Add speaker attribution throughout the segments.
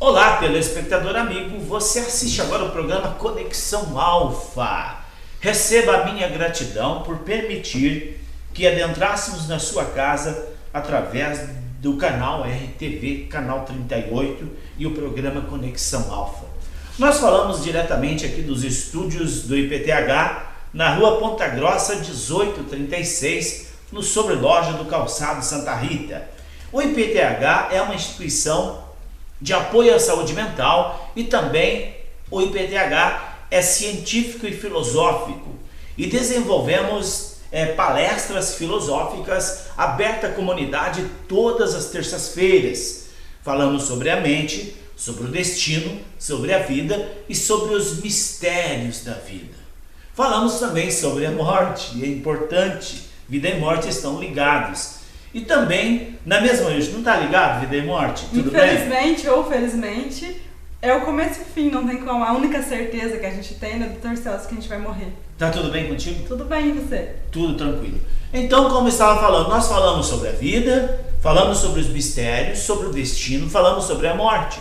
Speaker 1: Olá, telespectador amigo, você assiste agora o programa Conexão Alfa. Receba a minha gratidão por permitir que adentrássemos na sua casa através do canal RTV, canal 38 e o programa Conexão Alfa. Nós falamos diretamente aqui dos estúdios do IPTH, na rua Ponta Grossa 1836, no sobreloja do Calçado Santa Rita. O IPTH é uma instituição de apoio à saúde mental e também o IPTH é científico e filosófico e desenvolvemos palestras filosóficas abertas à comunidade todas as terças-feiras. Falamos sobre a mente, sobre o destino, sobre a vida e sobre os mistérios da vida. Falamos também sobre a morte, e é importante, vida e morte estão ligados. E também, na mesma vez, não está ligado vida e morte? Tudo
Speaker 2: Infelizmente bem? Ou felizmente, é o começo e o fim, não tem como. A única certeza que a gente tem, né, Dr. Celso, que a gente vai morrer.
Speaker 1: Tá tudo bem contigo?
Speaker 2: Tudo bem, e você?
Speaker 1: Tudo tranquilo. Então, como eu estava falando, nós falamos sobre a vida, falamos sobre os mistérios, sobre o destino, falamos sobre a morte.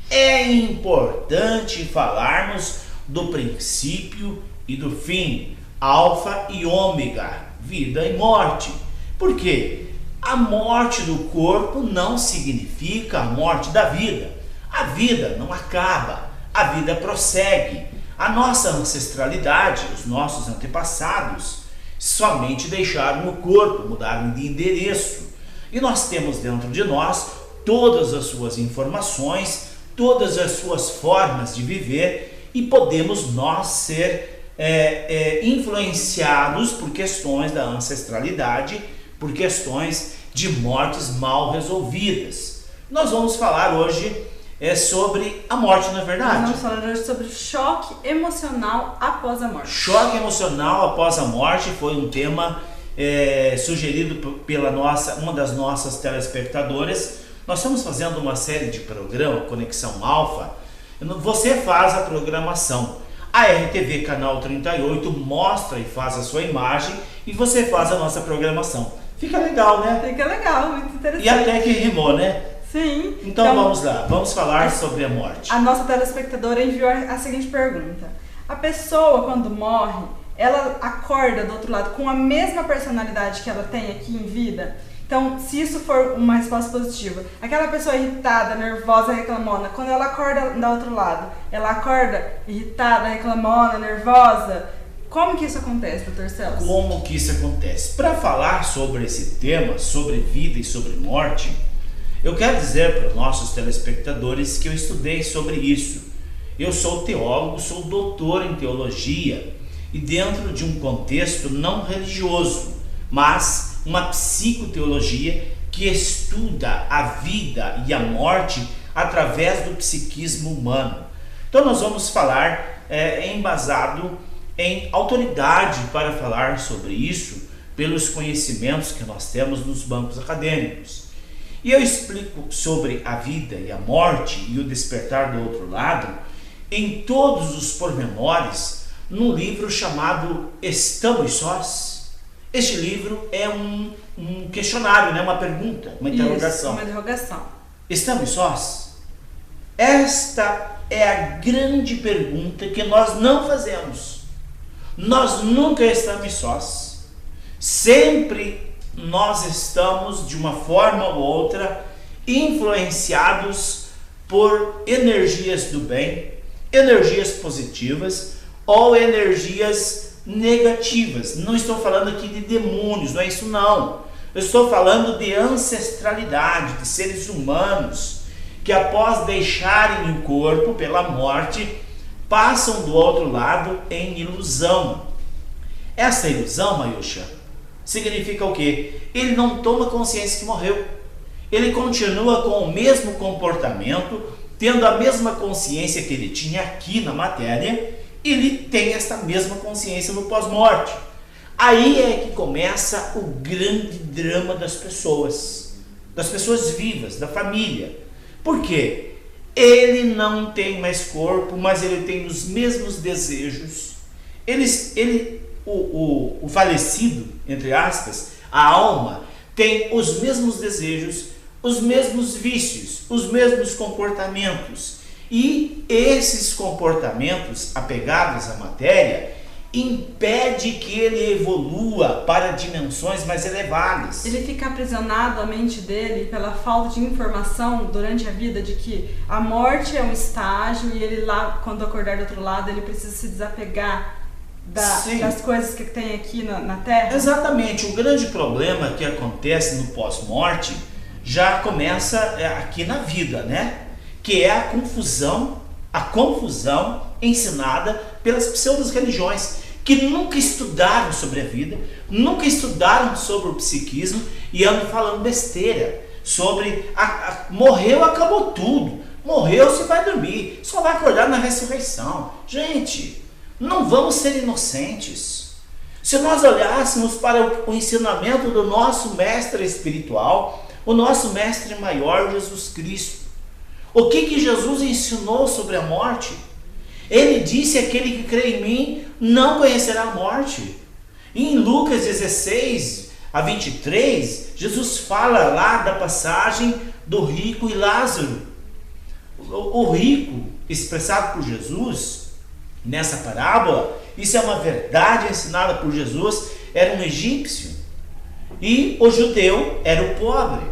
Speaker 1: É importante falarmos do princípio e do fim, alfa e ômega, vida e morte. Por quê? A morte do corpo não significa a morte da vida. A vida não acaba, a vida prossegue. A nossa ancestralidade, os nossos antepassados, somente deixaram o corpo, mudaram de endereço. E nós temos dentro de nós todas as suas informações, todas as suas formas de viver e podemos nós ser influenciados por questões da ancestralidade, por questões de mortes mal resolvidas. Nós vamos falar hoje sobre a morte, não é verdade?
Speaker 2: Nós vamos falar hoje sobre choque emocional após a morte.
Speaker 1: Choque emocional após a morte foi um tema sugerido pela uma das nossas telespectadoras. Nós estamos fazendo uma série de programa, Conexão Alfa. Você faz a programação. A RTV Canal 38 mostra e faz a sua imagem e você faz a nossa programação. Fica legal, né?
Speaker 2: Fica legal, muito interessante.
Speaker 1: E até que rimou, né?
Speaker 2: Sim.
Speaker 1: Então vamos lá, vamos falar sobre a morte.
Speaker 2: A nossa telespectadora enviou a seguinte pergunta. A pessoa, quando morre, ela acorda do outro lado com a mesma personalidade que ela tem aqui em vida? Então, se isso for uma resposta positiva, aquela pessoa irritada, nervosa, reclamona, quando ela acorda do outro lado, ela acorda irritada, reclamona, nervosa? Como que isso acontece, Dr. Celso?
Speaker 1: Como que isso acontece? Para falar sobre esse tema, sobre vida e sobre morte, eu quero dizer para os nossos telespectadores que eu estudei sobre isso. Eu sou teólogo, sou doutor em teologia e dentro de um contexto não religioso, mas uma psicoteologia que estuda a vida e a morte através do psiquismo humano. Então nós vamos falar embasado em autoridade para falar sobre isso pelos conhecimentos que nós temos nos bancos acadêmicos. E eu explico sobre a vida e a morte e o despertar do outro lado em todos os pormenores num livro chamado Estamos Sós? Este livro é um questionário, né? Uma pergunta, uma interrogação.
Speaker 2: Isso, uma interrogação.
Speaker 1: Estamos sós? Esta é a grande pergunta que nós não fazemos. Nós nunca estamos sós. Sempre nós estamos, de uma forma ou outra, influenciados por energias do bem, energias positivas ou energias negativas. Não estou falando aqui de demônios, não é isso não. Eu estou falando de ancestralidade, de seres humanos que após deixarem o corpo pela morte, passam do outro lado em ilusão. Essa ilusão, Mayusha, significa o quê? Ele não toma consciência que morreu. Ele continua com o mesmo comportamento, tendo a mesma consciência que ele tinha aqui na matéria, ele tem essa mesma consciência no pós-morte. Aí é que começa o grande drama das pessoas vivas, da família. Por quê? Ele não tem mais corpo, mas ele tem os mesmos desejos. O falecido, entre aspas, a alma, tem os mesmos desejos, os mesmos vícios, os mesmos comportamentos. E esses comportamentos apegados à matéria impede que ele evolua para dimensões mais elevadas.
Speaker 2: Ele fica aprisionado à mente dele pela falta de informação durante a vida de que a morte é um estágio e ele lá, quando acordar do outro lado, ele precisa se desapegar das coisas que tem aqui na Terra.
Speaker 1: Exatamente. O grande problema que acontece no pós-morte já começa aqui na vida, né? Que é a confusão ensinada pelas pseudo-religiões, que nunca estudaram sobre a vida, nunca estudaram sobre o psiquismo e andam falando besteira sobre morreu, acabou tudo, morreu, você vai dormir, só vai acordar na ressurreição. Gente, não vamos ser inocentes. Se nós olhássemos para o ensinamento do nosso mestre espiritual, o nosso mestre maior, Jesus Cristo, o que Jesus ensinou sobre a morte? Ele disse: aquele que crê em mim não conhecerá a morte. E em Lucas 16 a 23, Jesus fala lá da passagem do rico e Lázaro. O rico, expressado por Jesus nessa parábola, isso é uma verdade ensinada por Jesus, era um egípcio. E o judeu era o pobre.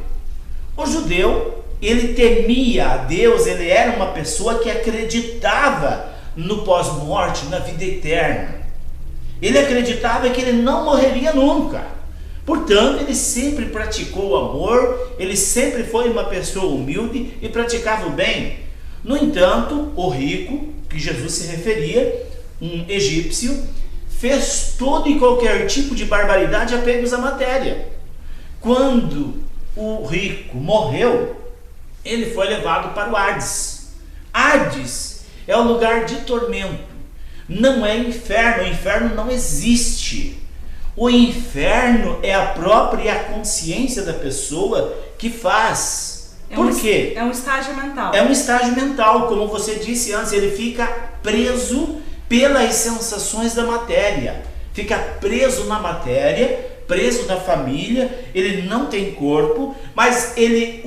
Speaker 1: O judeu, ele temia a Deus, ele era uma pessoa que acreditava no pós-morte, na vida eterna. Ele acreditava que ele não morreria nunca. Portanto, ele sempre praticou o amor, ele sempre foi uma pessoa humilde e praticava o bem. No entanto, o rico, que Jesus se referia, um egípcio, fez todo e qualquer tipo de barbaridade apegos à matéria. Quando o rico morreu, ele foi levado para o Hades. Hades é o lugar de tormento, não é inferno. O inferno não existe. O inferno é a própria consciência da pessoa que faz. Por quê?
Speaker 2: É um estágio mental.
Speaker 1: É um estágio mental, como você disse antes, ele fica preso pelas sensações da matéria, fica preso na matéria, preso na família, ele não tem corpo, mas ele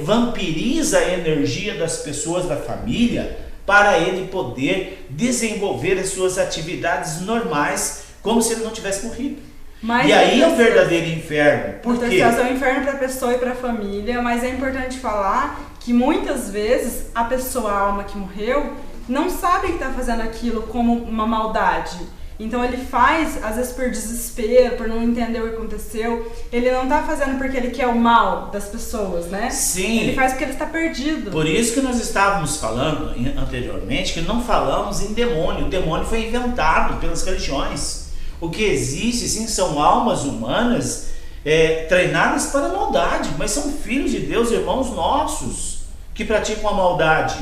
Speaker 1: vampiriza a energia das pessoas da família para ele poder desenvolver as suas atividades normais, como se ele não tivesse morrido.
Speaker 2: Mas
Speaker 1: e aí é o verdadeiro inferno. Por quê?
Speaker 2: É um inferno para a pessoa e para a família, mas é importante falar que muitas vezes a pessoa, a alma que morreu, não sabe que está fazendo aquilo como uma maldade. Então ele faz, às vezes por desespero, por não entender o que aconteceu. Ele não está fazendo porque ele quer o mal das pessoas, né?
Speaker 1: Sim.
Speaker 2: Ele faz porque ele está perdido.
Speaker 1: Por isso que nós estávamos falando anteriormente que não falamos em demônio. O demônio foi inventado pelas religiões. O que existe, sim, são almas humanas treinadas para a maldade, mas são filhos de Deus, irmãos nossos, que praticam a maldade.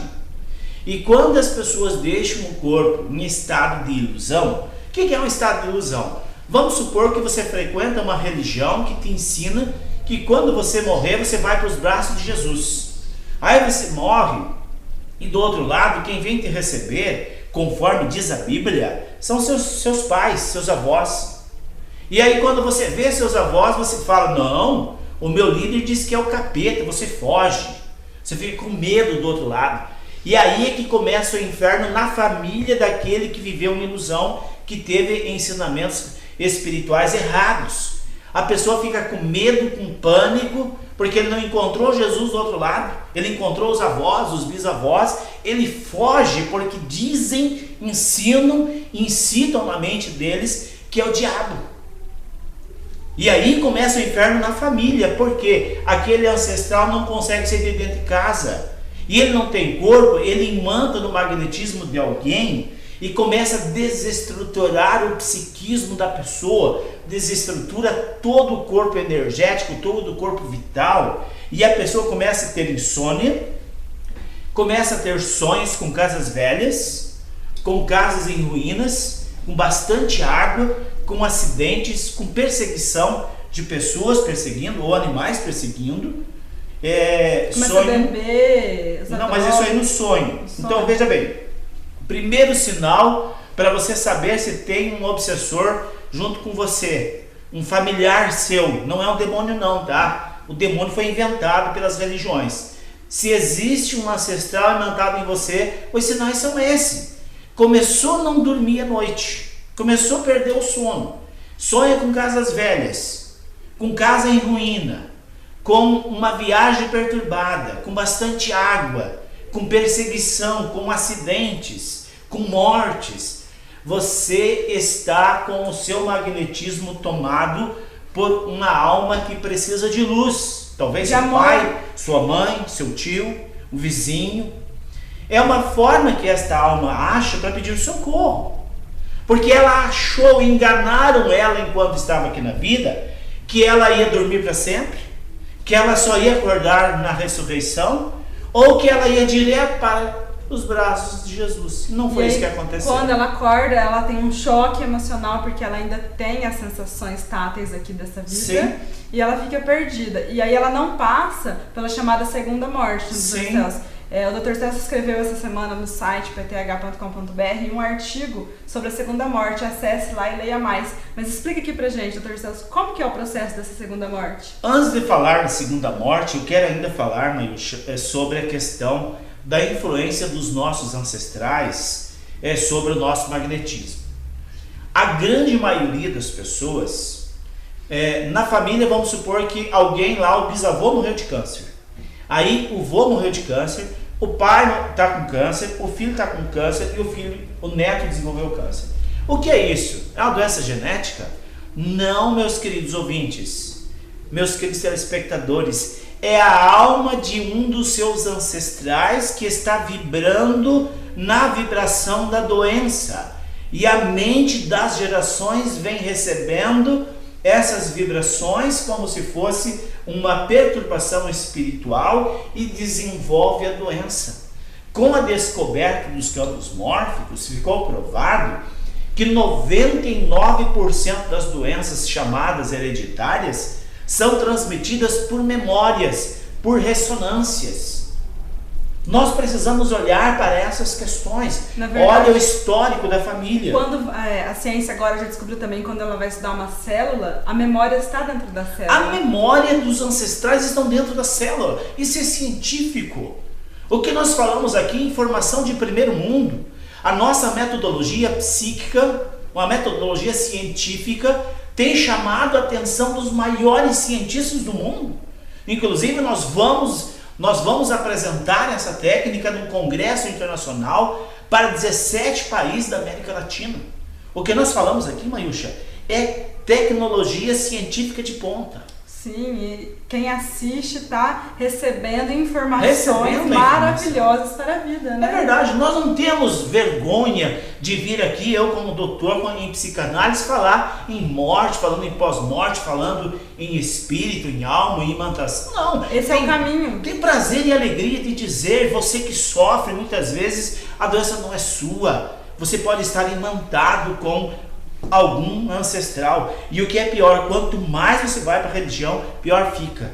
Speaker 1: E quando as pessoas deixam o corpo em estado de ilusão, o que é um estado de ilusão? Vamos supor que você frequenta uma religião que te ensina que quando você morrer, você vai para os braços de Jesus. Aí você morre e do outro lado, quem vem te receber, conforme diz a Bíblia, são seus pais, seus avós. E aí quando você vê seus avós, você fala: não, o meu líder diz que é o capeta, você foge. Você fica com medo do outro lado. E aí é que começa o inferno na família daquele que viveu uma ilusão, que teve ensinamentos espirituais errados. A pessoa fica com medo, com pânico, porque ele não encontrou Jesus do outro lado, ele encontrou os avós, os bisavós, ele foge porque dizem, ensinam, incitam na mente deles que é o diabo. E aí começa o inferno na família, porque aquele ancestral não consegue sair de dentro de casa. E ele não tem corpo, ele imanta no magnetismo de alguém e começa a desestruturar o psiquismo da pessoa, desestrutura todo o corpo energético, todo o corpo vital, e a pessoa começa a ter insônia, começa a ter sonhos com casas velhas, com casas em ruínas, com bastante água, com acidentes, com perseguição de pessoas perseguindo ou animais perseguindo.
Speaker 2: Começa
Speaker 1: sonho.
Speaker 2: a beber,
Speaker 1: não, mas isso aí no sonho. Então veja bem, primeiro sinal para você saber se tem um obsessor junto com você, um familiar seu, não é um demônio não, tá? O demônio foi inventado pelas religiões. Se existe um ancestral imantado em você, os sinais são esses. Começou a não dormir à noite, começou a perder o sono, sonha com casas velhas, com casa em ruína, com uma viagem perturbada, com bastante água, com perseguição, com acidentes, com mortes. Você está com o seu magnetismo tomado por uma alma que precisa de luz. Talvez seu pai, sua mãe, seu tio, o vizinho. É uma forma que esta alma acha para pedir socorro. Porque ela achou, enganaram ela enquanto estava aqui na vida, que ela ia dormir para sempre, que ela só ia acordar na ressurreição, ou que ela ia direto para os braços de Jesus. Não foi isso que aconteceu.
Speaker 2: Quando ela acorda, ela tem um choque emocional, porque ela ainda tem as sensações táteis aqui dessa vida.
Speaker 1: Sim.
Speaker 2: E ela fica perdida. E aí ela não passa pela chamada segunda morte do Dr. Celso. O Dr. Celso escreveu essa semana no site pth.com.br um artigo sobre a segunda morte. Acesse lá e leia mais. Mas explica aqui pra gente, Dr. Celso, como que é o processo dessa segunda morte?
Speaker 1: Antes de falar da segunda morte, eu quero ainda falar, Mayusha, sobre a questão da influência dos nossos ancestrais sobre o nosso magnetismo. A grande maioria das pessoas, na família, vamos supor que alguém lá, o bisavô morreu de câncer. Aí o vô morreu de câncer, o pai está com câncer, o filho está com câncer e o neto desenvolveu câncer. O que é isso? É uma doença genética? Não, meus queridos ouvintes, meus queridos telespectadores. É a alma de um dos seus ancestrais que está vibrando na vibração da doença. E a mente das gerações vem recebendo essas vibrações como se fosse uma perturbação espiritual e desenvolve a doença. Com a descoberta dos campos mórficos, ficou provado que 99% das doenças chamadas hereditárias são transmitidas por memórias, por ressonâncias. Nós precisamos olhar para essas questões. Olha o histórico da família.
Speaker 2: Quando a ciência agora já descobriu também, quando ela vai estudar uma célula, a memória está dentro da célula.
Speaker 1: A memória dos ancestrais estão dentro da célula. Isso é científico. O que nós falamos aqui, informação de primeiro mundo. A nossa metodologia psíquica, uma metodologia científica, tem chamado a atenção dos maiores cientistas do mundo. Inclusive, nós vamos apresentar essa técnica num congresso internacional para 17 países da América Latina. O que nós falamos aqui, Mayusha, é tecnologia científica de ponta.
Speaker 2: Sim, e quem assiste está recebendo informações maravilhosas para a vida, né?
Speaker 1: É verdade, nós não temos vergonha de vir aqui, eu como doutor em psicanálise, falar em morte, falando em pós-morte, falando em espírito, em alma, em imantação. Não,
Speaker 2: esse é o caminho.
Speaker 1: Tem prazer e alegria de dizer, você que sofre muitas vezes, a doença não é sua. Você pode estar imantado com algum ancestral. E o que é pior, quanto mais você vai para a religião, pior fica.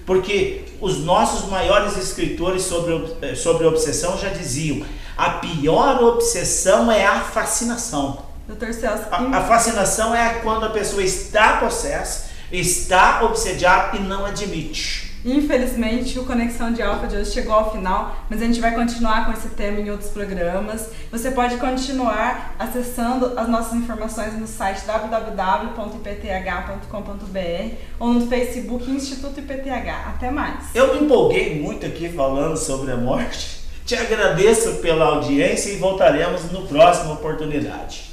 Speaker 1: Porque os nossos maiores escritores sobre obsessão já diziam: a pior obsessão é a fascinação.
Speaker 2: Dr. Celso,
Speaker 1: a fascinação é quando a pessoa está possessa, está obsediada e não admite.
Speaker 2: Infelizmente, o Conexão de Alfa de hoje chegou ao final, mas a gente vai continuar com esse tema em outros programas. Você pode continuar acessando as nossas informações no site www.ipth.com.br ou no Facebook Instituto IPTH. Até mais!
Speaker 1: Eu me empolguei muito aqui falando sobre a morte. Te agradeço pela audiência e voltaremos no próxima oportunidade.